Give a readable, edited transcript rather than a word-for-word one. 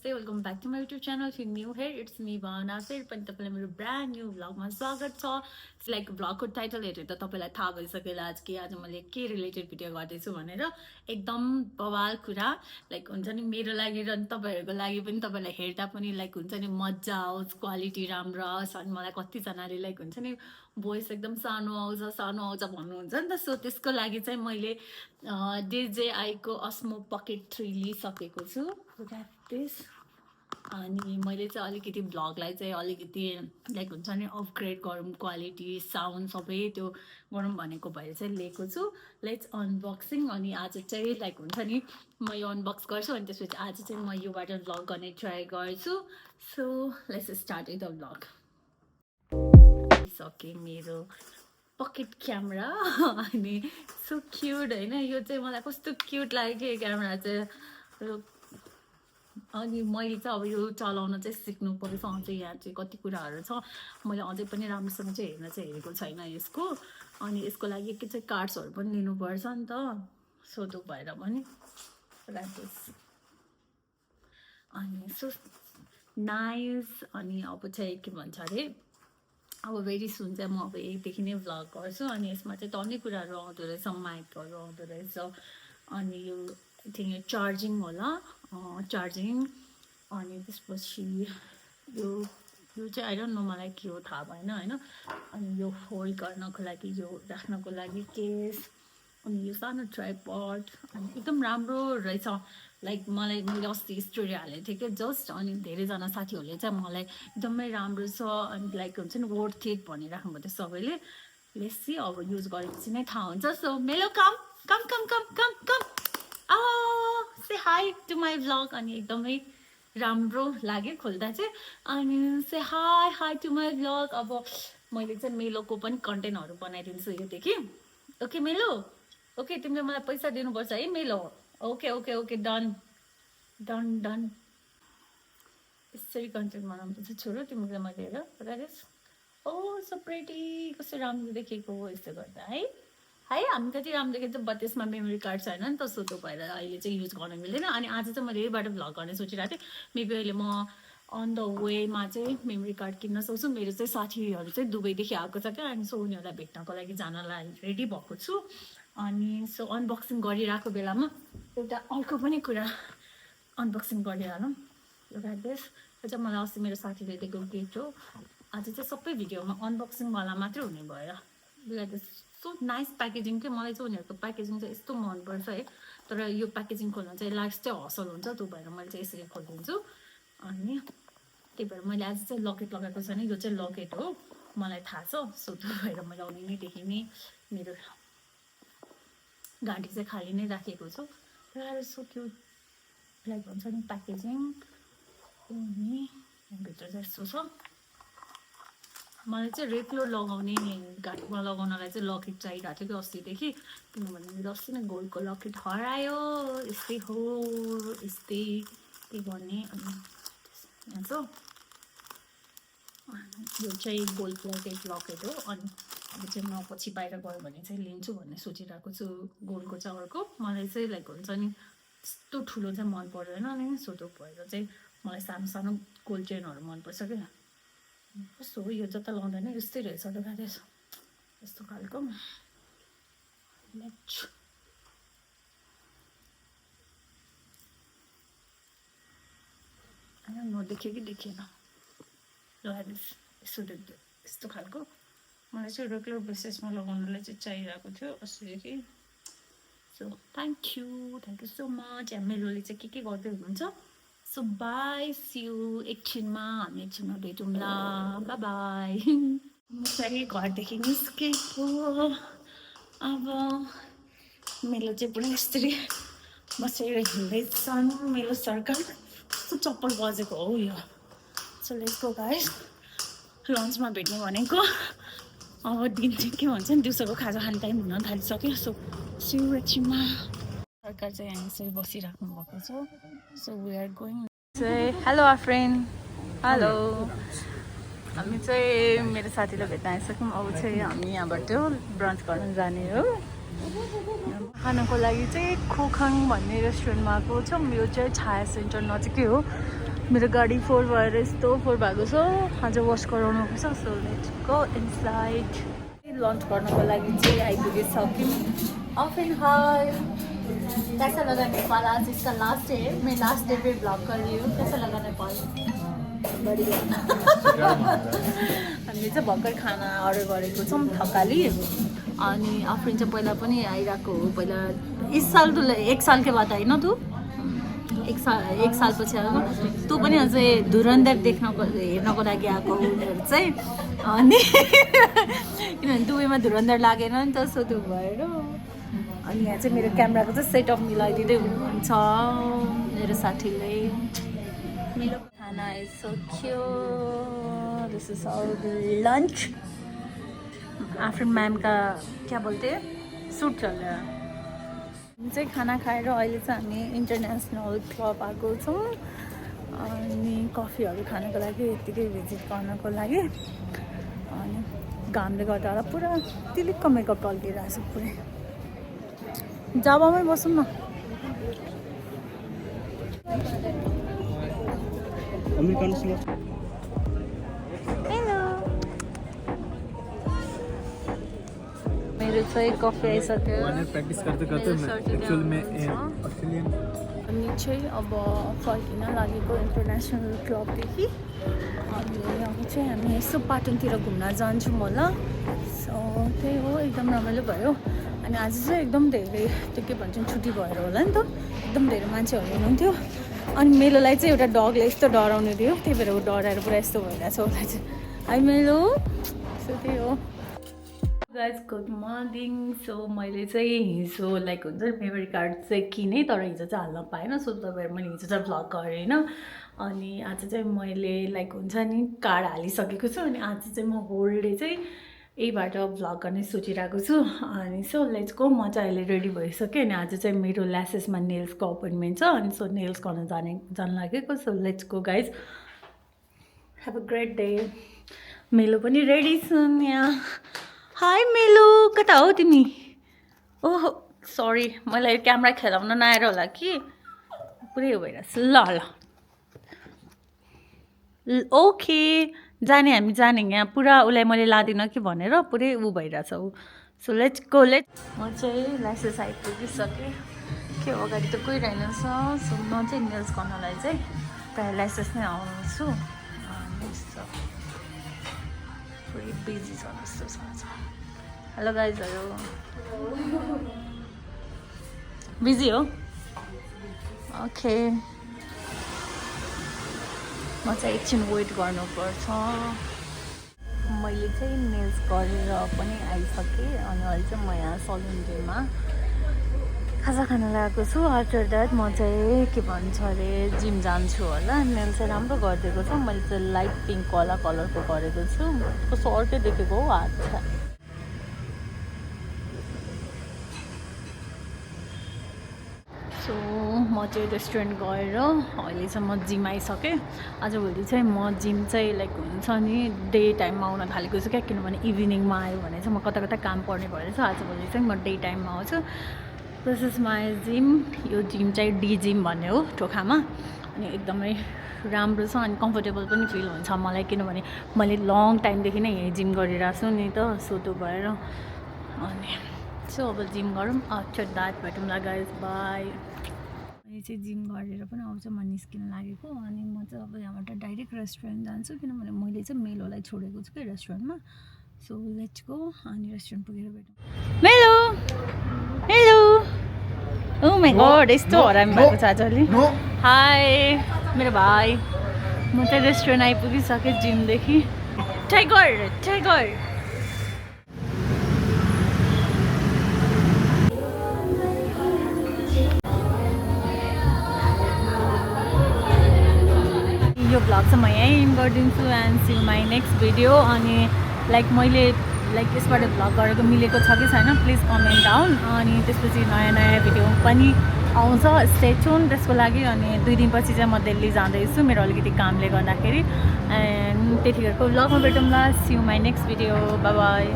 Namaste, welcome back to my YouTube channel. If you're new here, it's me Bhavana. पनि तपाईलाई मेरो brand new vlog मा स्वागत छ. It's like vlog को title हेरेर त तपाईलाई थाहा भइसक्यो आज मैले के रिलेटेड भिडियो गर्दै छु भनेर एकदम बवाल कुरा लाइक हुन्छ नि मेरो लागि र तपाईहरुको लागि पनि तपाईलाई हेर्दा पनि लाइक हुन्छ नि मज्जा आओस् क्वालिटी राम्रो आओस् अनि मलाई कति जनाले लाइक हुन्छ नि भोइस एकदम सानो आउँछ भन्नुहुन्छ नि त सो त्यसको लागि चाहिँ मैले DJI को Osmo Pocket 3 लिइसकेको छु. Look at this. अनि मैले चाहिँ अलिकति भ्लगलाई चाहिँ अलिकति लाइक हुन्छ नि अपग्रेड गरौँ क्वालिटी साउन्ड सबै त्यो गरौँ भनेको भएर चाहिँ लिएको छु. Let's unboxing. अनि आज चाहिँ लाइक हुन्छ नि म यो अनबक्स गर्छु अनि त्यसपछि आज चाहिँ म योबाट भ्लग गर्ने ट्राई गर्छु. So let's start with the vlog. सके मेरो पकेट क्यामेरा अनि सो क्युट हैन यो चाहिँ मलाई कस्तो क्युट लाग्यो यो क्यामेरा चाहिँ. अनि मैले चाहिँ अब यो चलाउन चाहिँ सिक्नु पर्छ. अझै यहाँ चाहिँ कति कुराहरू छ मैले अझै पनि राम्रोसँग चाहिँ हेरेको छैन यसको. अनि यसको लागि के चाहिँ कार्ड्सहरू पनि लिनुपर्छ नि त सो त्यो भएर पनि अनि सो नाइस. अनि अब चाहिँ के भन्छ अरे अब भेरी सुन चाहिँ म अब एकदेखि नै भ्लग गर्छु. अनि यसमा चाहिँ टन्नै कुराहरू आउँदो रहेछ माइकहरू आउँदो रहेछ. अनि यो थिङ यो चार्जिङ होला चार्जिङ. अनि त्यसपछि यो चाहिँ आई डोन्ट नो मलाई के हो थाहा भएन होइन. अनि यो होल्ड गर्नको लागि यो राख्नको लागि केस. अनि यो सानो ट्राइपड अनि एकदम राम्रो रहेछ. लाइक मलाई मैले अस्ति स्टोरी हालेको थिएँ कि जस्ट अनि धेरैजना साथीहरूले चाहिँ मलाई एकदमै राम्रो छ अनि लाइक हुन्छ नि वर्थ इट भनिराख्नु भयो सबैले. लेट्स सी अब युज गरेपछि नै थाहा हुन्छ. सो मेलो कम कम कम कम कम कम से हाई टु माई भ्लग. अनि एकदमै राम्रो लाग्यो खोल्दा चाहिँ. अनि से हाई टु माई भ्लग. अब मैले चाहिँ मेलोको पनि कन्टेन्टहरू बनाइदिन्छु योदेखि. ओके मेलो ओके तिमीले मलाई पैसा दिनुपर्छ है मेलो. Okay okay okay done done done. यसरी कन्टेन्ट बनाउनुपर्छ छोरो तिमीले मैले हेर. ओ सो प्रेटी कस्तो राम्रो देखेको यस्तो गर्दा है हामी कति राम्रो देखेको बट त्यसमा मेमोरी कार्ड छैन नि त सो त्यो भएर अहिले चाहिँ युज गर्न मिल्दैन. अनि आज चाहिँ मैले यहीबाट भ्लग गर्ने सोचिरहेको थिएँ. मेबी अहिले म अन द वेमा चाहिँ मेमोरी कार्ड किन्न सक्छु. मेरो चाहिँ साथीहरू चाहिँ दुबईदेखि आएको छ क्या. अनि सो उनीहरूलाई भेट्नको लागि जानलाई रेडी भएको छु. अनि सो अनबक्सिङ गरिरहेको बेलामा एउटा अर्को पनि कुरा अनबक्सिङ गरिहालौँ. एउटा देश यो चाहिँ मलाई अस्ति मेरो साथीले दिएको गिफ्ट हो. आज चाहिँ सबै भिडियोमा अनबक्सिङवाला मात्रै हुने भयो. सो नाइस प्याकेजिङ के मलाई चाहिँ उनीहरूको प्याकेजिङ चाहिँ यस्तो मनपर्छ है. तर यो प्याकेजिङ खोल्न चाहिँ लास्ट चाहिँ हसल हुन्छ त्यो भएर मैले चाहिँ यसरी खोलिदिन्छु. अनि त्यही भएर मैले आज चाहिँ लकेट लगाएको छैन. यो चाहिँ लकेट हो मलाई थाहा छ. सो त्यो भएर मैले अघिदेखि नै मेरो गाडी चाहिँ खाली नै राखेको छु. र सो क्युट लाइक हुन्छ नि प्याकेजिङ. अनि भित्र चाहिँ यस्तो छ. मलाई चाहिँ रेगुलर लगाउने घाटमा लगाउनलाई चाहिँ लकेट चाहिरहेको थियो कि अस्तिदेखि. किनभने मेरो अस्ति नै गोल्डको लकेट हरायो. यस्तै हो यस्तै के गर्ने. अनि यहाँ छ यो चाहिँ गोल्ड प्लेटेड लकेट हो. अनि अब चाहिँ म पछि बाहिर गयो भने चाहिँ लिन्छु भन्ने सोचिरहेको छु. गोल्डको चाहिँ अर्को मलाई चाहिँ लाइक हुन्छ नि त्यस्तो ठुलो चाहिँ मन पर्दैन नि. सो त्यो भएर चाहिँ मलाई सानो सानो गोल्ड चेनहरू मनपर्छ क्या. कस्तो हो यो जता लाउँदैन यस्तै रहेछ त गाडी यस्तो खालको. नदेख्यो कि देखिएन ल यस्तो देख्यो यस्तो खालको. मलाई चाहिँ रेगुलर बेसिसमा लगाउनलाई चाहिँ चाहिरहेको थियो अस्तिदेखि. So thank you so much. मेलोले चाहिँ के गर्दै हुनुहुन्छ. सो बाई सी यू एकछिनमा हामी एकछिनमा भेटौँला. By by. म चाहिँ घरदेखि निस्केको. अब मेलो चाहिँ पुरा यस्तरी बसेर हिँड्दैछन्. मेरो सरकार कस्तो चप्पल बजेको हो यो. So let's go guys. लन्चमा भेट्ने भनेको अब दिन चाहिँ के भन्छ नि दिउँसोको खाजा खाने टाइम हुन थालिसक्यो. सो सी यू एकछिनमा. सरकार चाहिँ यहाँ यसरी बसिराख्नु भएको छ. So we are going. Hello our friend. Hello. हामी चाहिँ मेरो साथीलाई भेट्न आइसक्यौँ. अब चाहिँ हामी यहाँबाट ब्रन्च गर्न जाने हो. खानको लागि चाहिँ खोखाङ भन्ने रेस्टुरेन्टमा आएको छौँ. यो चाहिँ छाया सेन्टर नजिकै हो. मेरो गाडी 4 भएर यस्तो 4 भएको छ आज वास गराउनु पर्छ so let's go inside lunch गर्नको लागि चाहिँ आइपुगिसक्यौँ ऑफ इन हाल कैसा लगा नेपाल आज इसका लास्ट डे मैं लास्ट डे पे ब्लॉग कर रही हूँ कैसा लगा नेपाल बढिया हामीले चाहिँ भर्खर खाना अर्डर गरेको छौँ थकाली अनि आफरिन चाहिँ पहिला पनि आइरहेको हो पहिला इस साल तँ 1 साल के बाद होइन तँ एक साल पछि आएको तँ पनि अझै धुरन्धर हेर्नको लागि आएको उनीहरू चाहिँ अनि किनभने दुबईमा धुरन्धर लागेन नि त सो त्यो भएर अनि यहाँ चाहिँ मेरो क्यामेराको चाहिँ सेटअप मिलाइदिँदै हुनुहुन्छ मेरो साथीले मेरो खाना is so cute this is our lunch after ma'am का क्या बोलते हैं सूट चल रहा है हामी चाहिँ खाना खाएर अहिले चाहिँ हामी इन्टरनेसनल क्लब आएको छौँ अनि कफीहरू खानको लागि यत्तिकै भिजिट गर्नको लागि अनि घामले गर्दा होला पुरा तिलिक्क मेकअप टल्किरहेको छ पुरै जाबामै बसौँ न मेरो चाहिँ कफी आइसक्यो प्रैक्टिस करते करते एक्चुअल में ऑस्ट्रेलियन अनि चाहिँ अब फर्किन लागेको इन्टरनेसनल क्लबदेखि अनि अब चाहिँ हामी यसो पाटनतिर घुम्न जान्छौँ होला सो त्यही हो एकदम रमाइलो भयो अनि आज चाहिँ एकदम धेरै त्यो के भन्छौँ छुट्टी भएर होला नि त एकदम धेरै मान्छेहरू हुनुहुन्थ्यो अनि मेलोलाई चाहिँ एउटा डगले यस्तो डराउनु दियो त्यही भएर ऊ डराएर पुरा यस्तो भइरहेको छ उसलाई चाहिँ हाई मेलो सो त्यही हो गाइज गुड मर्निङ सो मैले चाहिँ हिजो लाइक हुन्छ नि मेमोरी कार्ड चाहिँ किनेँ तर हिजो चाहिँ हाल्न पाएन सो तपाईँ मैले हिजो चाहिँ भ्लग गरेँ होइन अनि आज चाहिँ मैले लाइक हुन्छ नि कार्ड हालिसकेको छु अनि आज चाहिँ म होल डे चाहिँ यहीबाट भ्लग गर्ने सोचिरहेको छु अनि सो लेट्स गो म चाहिँ अहिले रेडी भइसकेँ अनि आज चाहिँ मेरो ल्यासेसमा नेल्सको अपोइन्टमेन्ट छ अनि सो नेल्स गर्न जान लागेको so let's go guys have a great day मेलो पनि रेडी छन् यहाँ हाई मेलो कता हो तिमी ओहो सरी मलाई क्यामेरा खेलाउन नआएर होला कि पुरै हो भइरहेछ ल ओके जाने हामी जाने यहाँ पुरा उसलाई मैले लादिनँ कि भनेर पुरै ऊ भइरहेछ ऊ सो लेट्स गो म चाहिँ लाइसेन्स आइपुगिसकेँ के हो अगाडि त कोही रहेनछ सो म चाहिँ नेल्स गर्नलाई चाहिँ प्रायः लाइसेन्स नै आउँछु पुरै बिजी छ जस्तो छ हेलो गाइजहरू बिजी हो ओके म चाहिँ एकछिन वेट गर्नुपर्छ मैले चाहिँ नेल्स गरेर पनि आइसकेँ अनि अहिले चाहिँ म यहाँ सलुन डेमा खाजा खान लागेको छु आफ्टर द्याट म चाहिँ के भन्छ अरे जिम जान्छु होला नेल चाहिँ राम्रो गरिदिएको छ मैले चाहिँ लाइट पिङ्कवाला कलरको गरेको छु कस्तो अर्कै देखेको हो हात छ सो म चाहिँ रेस्टुरेन्ट गएर अहिले चाहिँ म जिम आइसकेँ आजभोलि चाहिँ म जिम चाहिँ लाइक हुन्छ नि डे टाइममा आउन थालेको छु क्या किनभने इभिनिङमा आयो भने चाहिँ म कता कता काम पर्ने भएछ आजभोलि चाहिँ म डे टाइममा आउँछु दिस इज माई जिम यो जिम चाहिँ डी जिम भन्ने हो टोखामा अनि एकदमै राम्रो छ अनि कम्फर्टेबल पनि फिल हुन्छ मलाई किनभने मैले लङ टाइमदेखि नै यही जिम गरिरहेको छु नि त सो त्यो भएर अनि सो अब जिम गरौँ आफ्टर द्याट भेटौँला गाइज बाई अहिले चाहिँ जिम गरेर पनि आउँछ म निस्किन लागेको अनि म चाहिँ अब यहाँबाट डाइरेक्ट रेस्टुरेन्ट जान्छु किनभने मैले चाहिँ मेलोलाई छोडेको छु कि रेस्टुरेन्टमा सो लेट्स गो अनि रेस्टुरेन्ट पुगेर भेटौँ मेलो हेलो ओ माई गॉड यस्तो हरामी भएको छ आजले हाई मेरो भाइ म चाहिँ रेस्टुरेन्ट आइपुगिसकेँ जिमदेखि टाइगर टाइगर यो भ्लग चाहिँ म यहीँ एन्ड गरिदिन्छु and see my next video अनि लाइक मैले लाइक यसबाट भ्लग गरेको मिलेको छ कि छैन प्लिज कमेन्ट डाउन अनि त्यसपछि नयाँ नयाँ भिडियो पनि आउँछ स्टे ट्युन त्यसको लागि अनि 2 दिनपछि चाहिँ म दिल्ली जाँदैछु मेरो अलिकति कामले गर्दाखेरि एन्ड त्यतिखेरको भ्लगमा भेटौँला see you my next video bye by